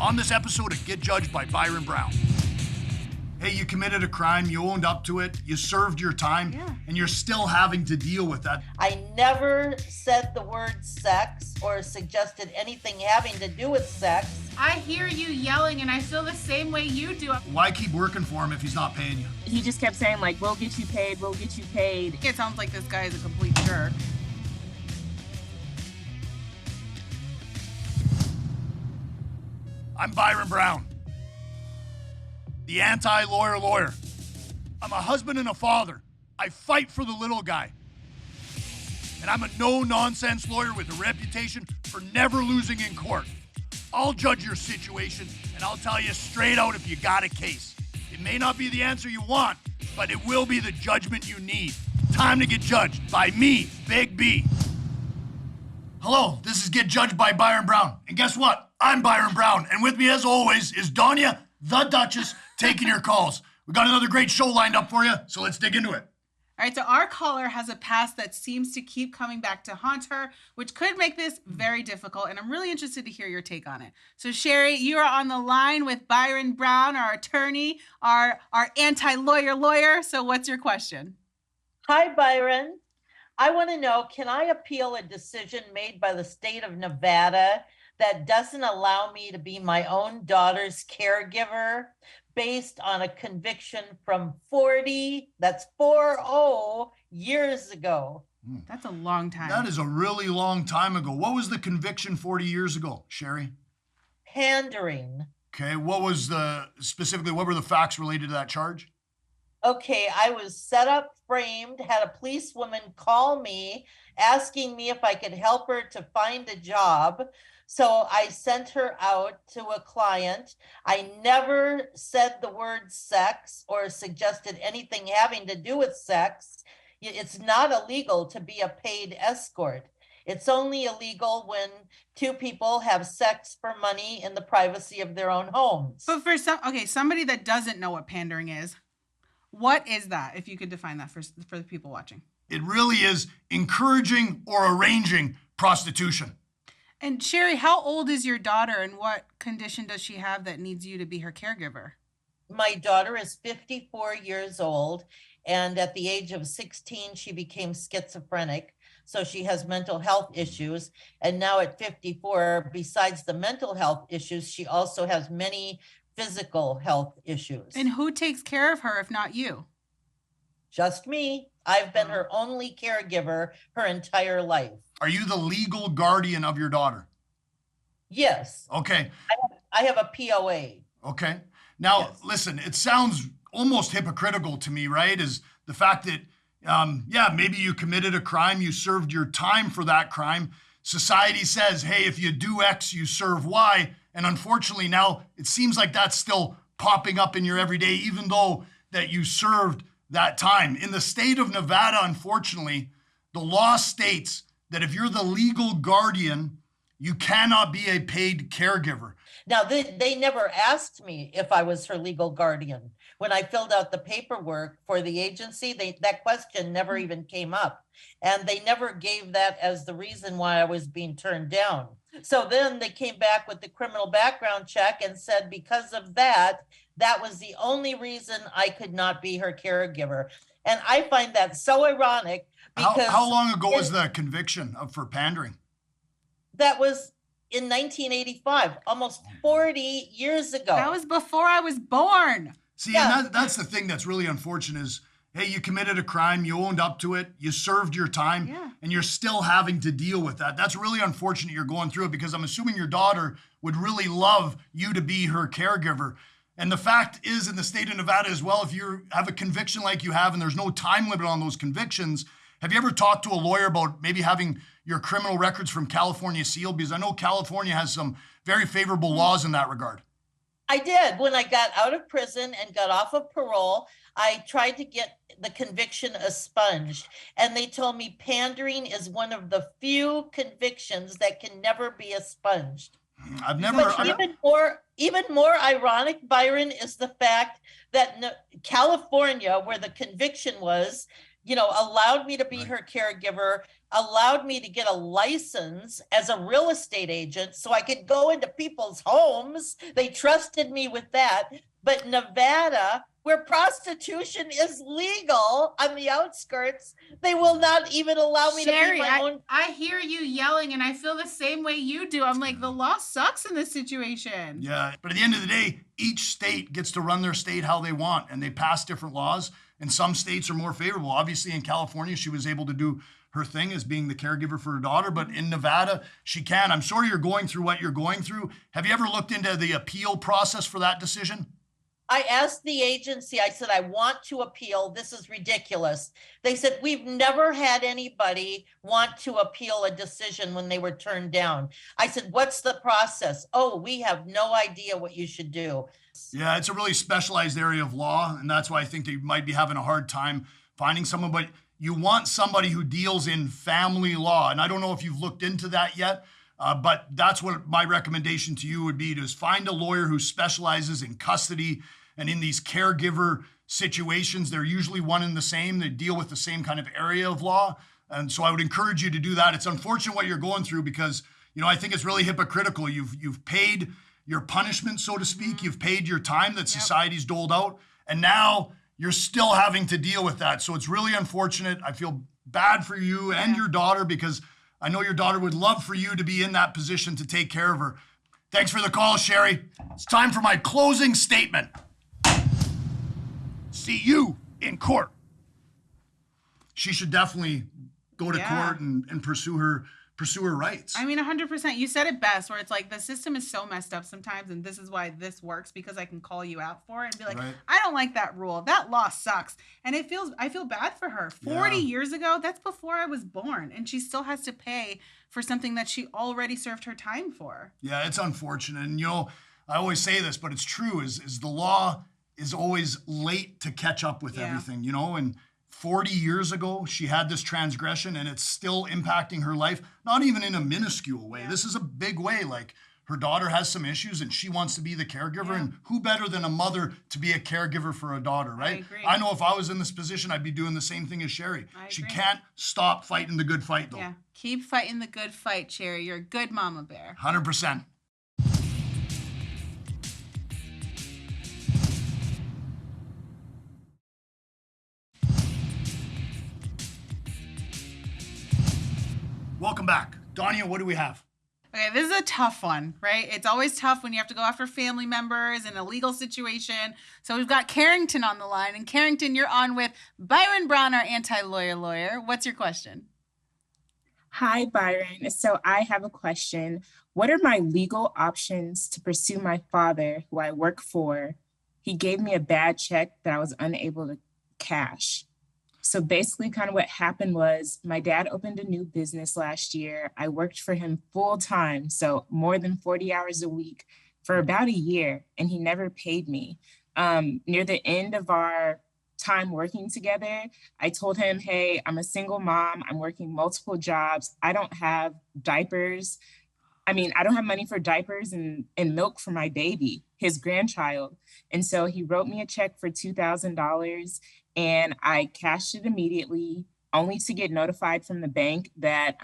On this episode of Get Judged by Byron Browne. Hey, you committed a crime, you owned up to it, you served your time, and you're still having to deal with that. I never said the word sex or suggested anything having to do with sex. I hear you yelling and I feel the same way you do. Why keep working for him if he's not paying you? He just kept saying, like, we'll get you paid, we'll get you paid. It sounds like this guy is a complete jerk. I'm Byron Browne, the anti-lawyer lawyer. I'm a husband and a father. I fight for the little guy. And I'm a no-nonsense lawyer with a reputation for never losing in court. I'll judge your situation, and I'll tell you straight out if you got a case. It may not be the answer you want, but it will be the judgment you need. Time to get judged by me, Big B. Hello, this is Get Judged by Byron Browne. And guess what? I'm Byron Browne. And with me, as always, is Donya, the Duchess, taking your calls. We got another great show lined up for you, so let's dig into it. All right, so our caller has a past that seems to keep coming back to haunt her, which could make this very difficult, and I'm really interested to hear your take on it. So, Sherry, you are on the line with Byron Browne, our attorney, our anti-lawyer lawyer. So what's your question? Hi, Byron. I want to know, can I appeal a decision made by the state of Nevada that doesn't allow me to be my own daughter's caregiver based on a conviction from 40 years ago? That's a long time. That is a really long time ago. What was the conviction 40 years ago, Sherry? Pandering. Okay, what were the facts related to that charge? Okay, I was set up, framed, had a policewoman call me asking me if I could help her to find a job. So I sent her out to a client. I never said the word sex or suggested anything having to do with sex. It's not illegal to be a paid escort. It's only illegal when two people have sex for money in the privacy of their own homes. But for somebody that doesn't know what pandering is, what is that, if you could define that for the people watching? It really is encouraging or arranging prostitution. And Sherry, how old is your daughter and what condition does she have that needs you to be her caregiver? My daughter is 54 years old, and at the age of 16, she became schizophrenic. So she has mental health issues. And now at 54, besides the mental health issues, she also has many physical health issues. And who takes care of her if not you? Just me. I've been her only caregiver her entire life. Are you the legal guardian of your daughter? Yes. Okay. I have a POA. Okay. Now, Yes. Listen, it sounds almost hypocritical to me, right? Is the fact that, maybe you committed a crime, you served your time for that crime. Society says, hey, if you do X, you serve Y. And unfortunately now it seems like that's still popping up in your everyday, even though that you served that time. In the state of Nevada, unfortunately, the law states that if you're the legal guardian, you cannot be a paid caregiver. Now, they never asked me if I was her legal guardian. When I filled out the paperwork for the agency, that question never even came up. And they never gave that as the reason why I was being turned down. So then they came back with the criminal background check and said because of that was the only reason I could not be her caregiver. And I find that so ironic because— How long ago was the conviction for pandering? That was in 1985, almost 40 years ago. That was before I was born. See, Yeah. and that's the thing that's really unfortunate is, hey, you committed a crime, you owned up to it, you served your time, and you're still having to deal with that. That's really unfortunate you're going through it because I'm assuming your daughter would really love you to be her caregiver. And the fact is in the state of Nevada as well, if you have a conviction like you have and there's no time limit on those convictions, have you ever talked to a lawyer about maybe having your criminal records from California sealed? Because I know California has some very favorable laws in that regard. I did. When I got out of prison and got off of parole, I tried to get the conviction expunged. And they told me pandering is one of the few convictions that can never be expunged. I've never. But even more ironic, Byron, is the fact that California, where the conviction was, allowed me to be Right. her caregiver, allowed me to get a license as a real estate agent so I could go into people's homes. They trusted me with that. But Nevada, where prostitution is legal on the outskirts, they will not even allow me to Sherry, be my own. I hear you yelling, and I feel the same way you do. I'm like, the law sucks in this situation. Yeah, but at the end of the day, each state gets to run their state how they want, and they pass different laws, and some states are more favorable. Obviously, in California, she was able to do her thing as being the caregiver for her daughter, but in Nevada, she can. I'm sorry you're going through what you're going through. Have you ever looked into the appeal process for that decision? I asked the agency, I said, I want to appeal. This is ridiculous. They said, we've never had anybody want to appeal a decision when they were turned down. I said, what's the process? Oh, we have no idea what you should do. Yeah, it's a really specialized area of law, and that's why I think they might be having a hard time finding someone, but you want somebody who deals in family law. And I don't know if you've looked into that yet, but that's what my recommendation to you would be, to is find a lawyer who specializes in custody and in these caregiver situations. They're usually one and the same. They deal with the same kind of area of law. And so I would encourage you to do that. It's unfortunate what you're going through because, I think it's really hypocritical. You've paid your punishment, so to speak. You've paid your time that society's doled out. And now you're still having to deal with that. So it's really unfortunate. I feel bad for you and your daughter because I know your daughter would love for you to be in that position to take care of her. Thanks for the call, Sherry. It's time for my closing statement. See you in court. She should definitely go to court and pursue her rights. I mean, 100%. You said it best, where it's like the system is so messed up sometimes, and this is why this works, because I can call you out for it and be like, Right. I don't like that rule. That law sucks. And I feel bad for her. 40 years ago, that's before I was born, and she still has to pay for something that she already served her time for. Yeah, it's unfortunate. And I always say this, but it's true, is the law is always late to catch up with everything, and 40 years ago, she had this transgression and it's still impacting her life, not even in a minuscule way. Yeah. This is a big way. Like, her daughter has some issues and she wants to be the caregiver. Yeah. And who better than a mother to be a caregiver for a daughter, right? I agree. I know if I was in this position, I'd be doing the same thing as Sherry. She can't stop fighting the good fight, though. Yeah, keep fighting the good fight, Sherry. You're a good mama bear. 100%. Welcome back. Danya, what do we have? Okay, this is a tough one, right? It's always tough when you have to go after family members in a legal situation. So we've got Carrington on the line. And Carrington, you're on with Byron Browne, our anti-lawyer. What's your question? Hi, Byron. So I have a question. What are my legal options to pursue my father, who I work for? He gave me a bad check that I was unable to cash. So basically kind of what happened was my dad opened a new business last year. I worked for him full time, so more than 40 hours a week for about a year, and he never paid me. Near the end of our time working together, I told him, hey, I'm a single mom. I'm working multiple jobs. I don't have diapers. I don't have money for diapers and milk for my baby, his grandchild. And so he wrote me a check for $2,000 and I cashed it immediately, only to get notified from the bank that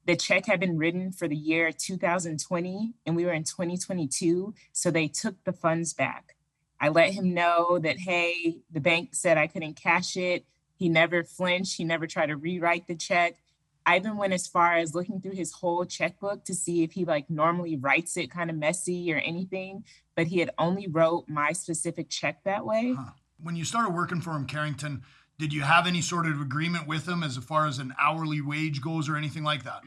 the check had been written for the year 2020 and we were in 2022. So they took the funds back. I let him know that, hey, the bank said I couldn't cash it. He never flinched. He never tried to rewrite the check. I even went as far as looking through his whole checkbook to see if he normally writes it kind of messy or anything, but he had only wrote my specific check that way. Huh. When you started working for him, Carrington, did you have any sort of agreement with him as far as an hourly wage goes or anything like that?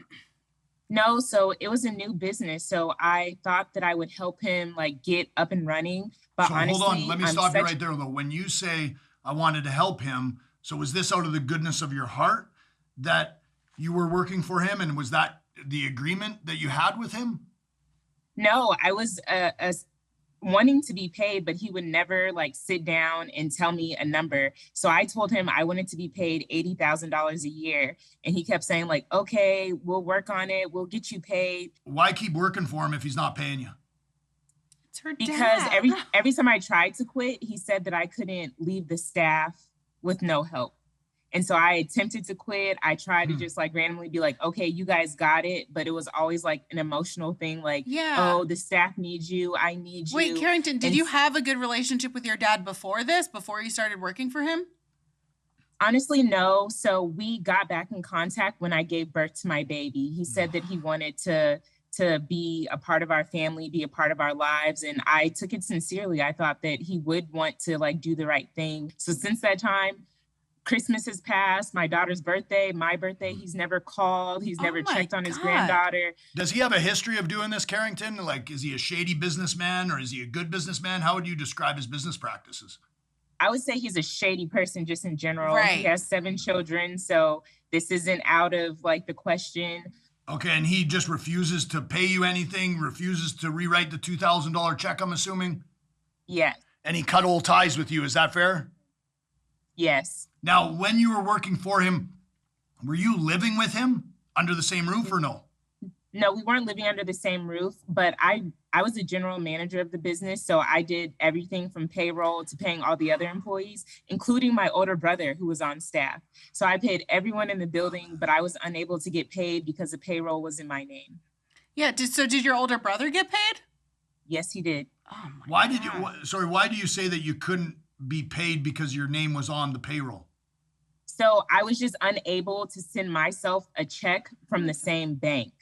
No, so it was a new business. So I thought that I would help him get up and running. But so honestly, hold on, let me stop you right there though. When you say I wanted to help him, so was this out of the goodness of your heart that you were working for him, and was that the agreement that you had with him? No, I was wanting to be paid, but he would never sit down and tell me a number. So I told him I wanted to be paid $80,000 a year. And he kept saying okay, we'll work on it. We'll get you paid. Why keep working for him if he's not paying you? It's her because dad. every time I tried to quit, he said that I couldn't leave the staff with no help. And so I attempted to quit. I tried to just like randomly be like, okay, you guys got it. But it was always like an emotional thing, like, oh, the staff needs you. I need you. Wait, Carrington, did you have a good relationship with your dad before this, before you started working for him? Honestly, no. So we got back in contact when I gave birth to my baby. He said that he wanted to be a part of our family, be a part of our lives. And I took it sincerely. I thought that he would want to like do the right thing. So since that time, Christmas has passed, my daughter's birthday, my birthday, he's never called. He's never checked on his granddaughter. Does he have a history of doing this, Carrington? Like, is he a shady businessman or is he a good businessman? How would you describe his business practices? I would say he's a shady person just in general. Right. He has 7 children, so this isn't out of like the question. Okay, and he just refuses to pay you anything, refuses to rewrite the $2,000 check, I'm assuming? Yes. And he cut all ties with you, is that fair? Yes. Now, when you were working for him, were you living with him under the same roof or no? No, we weren't living under the same roof, but I was the general manager of the business. So I did everything from payroll to paying all the other employees, including my older brother who was on staff. So I paid everyone in the building, but I was unable to get paid because the payroll was in my name. Yeah. Did your older brother get paid? Yes, he did. Oh my Why God. did you, why do you say that you couldn't be paid because your name was on the payroll? So I was just unable to send myself a check from the same bank.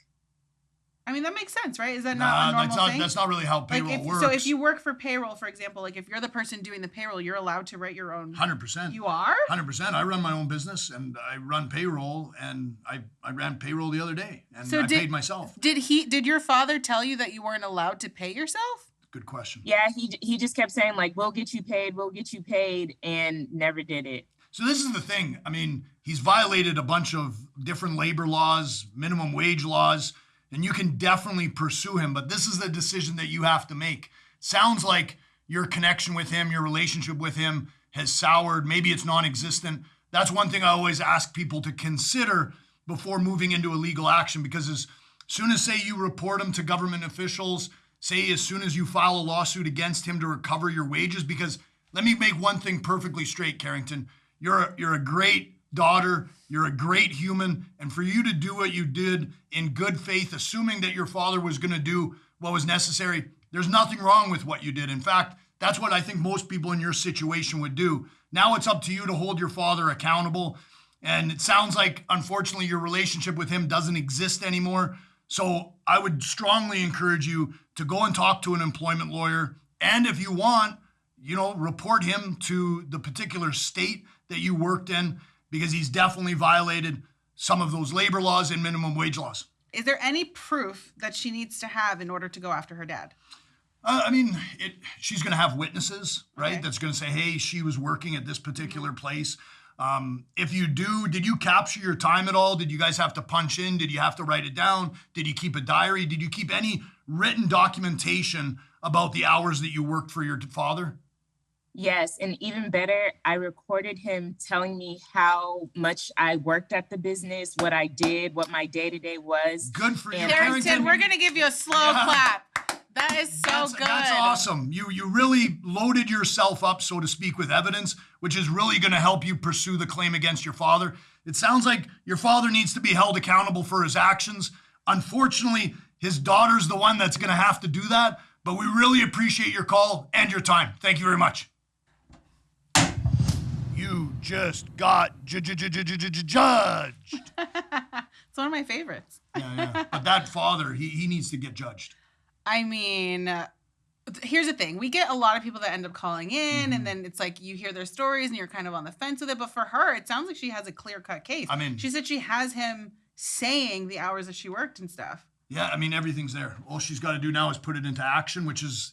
I mean, that makes sense, right? Is that not a normal thing? That's not really how payroll works. So if you work for payroll, for example, like if you're the person doing the payroll, you're allowed to write your own. 100%. You are? 100%. I run my own business and I run payroll, and I ran payroll the other day and So I paid myself. Did your father tell you that you weren't allowed to pay yourself? Good question. Yeah, he just kept saying like, we'll get you paid, and never did it. So this is the thing. I mean, he's violated a bunch of different labor laws, minimum wage laws, and you can definitely pursue him, but this is the decision that you have to make. Sounds like your connection with him, your relationship with him has soured. Maybe it's non-existent. That's one thing I always ask people to consider before moving into a legal action, because as soon as, say, you report him to government officials, say as soon as you file a lawsuit against him to recover your wages, because let me make one thing perfectly straight, Carrington. You're a great daughter, you're a great human, and for you to do what you did in good faith, assuming that your father was going to do what was necessary, there's nothing wrong with what you did. In fact, that's what I think most people in your situation would do. Now it's up to you to hold your father accountable, and it sounds like, unfortunately, your relationship with him doesn't exist anymore. So I would strongly encourage you to go and talk to an employment lawyer, and if you want, report him to the particular state that you worked in, because he's definitely violated some of those labor laws and minimum wage laws. Is there any proof that she needs to have in order to go after her dad? She's going to have witnesses, right? Okay. That's going to say, hey, she was working at this particular place. If you do, did you capture your time at all? Did you guys have to punch in? Did you have to write it down? Did you keep a diary? Did you keep any written documentation about the hours that you worked for your father? Yes, and even better, I recorded him telling me how much I worked at the business, what I did, what my day-to-day was. Good for you, Carrington, we're going to give you a slow clap. That is so good. That's awesome. You really loaded yourself up, so to speak, with evidence, which is really going to help you pursue the claim against your father. It sounds like your father needs to be held accountable for his actions. Unfortunately, his daughter's the one that's going to have to do that, but we really appreciate your call and your time. Thank you very much. You just got judged. It's one of my favorites. Yeah. But that father, he needs to get judged. I mean, here's the thing. We get a lot of people that end up calling in, and then it's like you hear their stories and you're kind of on the fence with it. But for her, it sounds like she has a clear-cut case. I mean, she said she has him saying the hours that she worked and stuff. Yeah, I mean, everything's there. All she's got to do now is put it into action, which is,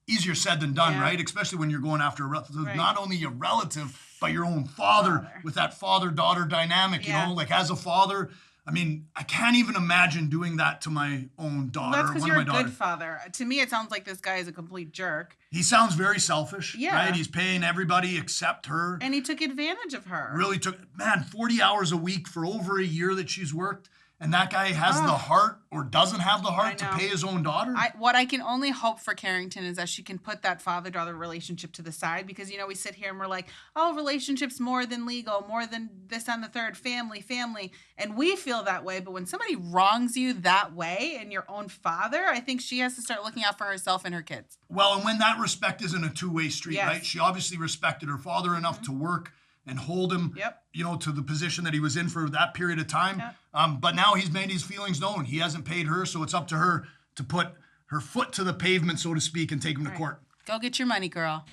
easier said than done, right? Especially when you're going after a relative, not only your relative, but your own father. With that father-daughter dynamic, like as a father, I can't even imagine doing that to my own daughter. Well, that's because you're a good father. To me, it sounds like this guy is a complete jerk. He sounds very selfish, right? He's paying everybody except her. And he took advantage of her. Really took, 40 hours a week for over a year that she's worked. and that guy has the heart or doesn't have the heart to know. pay his own daughter? What I can only hope for Carrington is that she can put that father-daughter relationship to the side, because, you know, we sit here and we're like, oh, relationships more than legal, more than this and the third, family. And we feel that way. But when somebody wrongs you that way and your own father, I think she has to start looking out for herself and her kids. Well, and when that respect isn't a two-way street, Yes. right? She obviously respected her father enough to work and hold him, Yep. you know, to the position that he was in for that period of time. Yep. But now he's made his feelings known. He hasn't paid her, so it's up to her to put her foot to the pavement, so to speak, and take him to court. Go get your money, girl.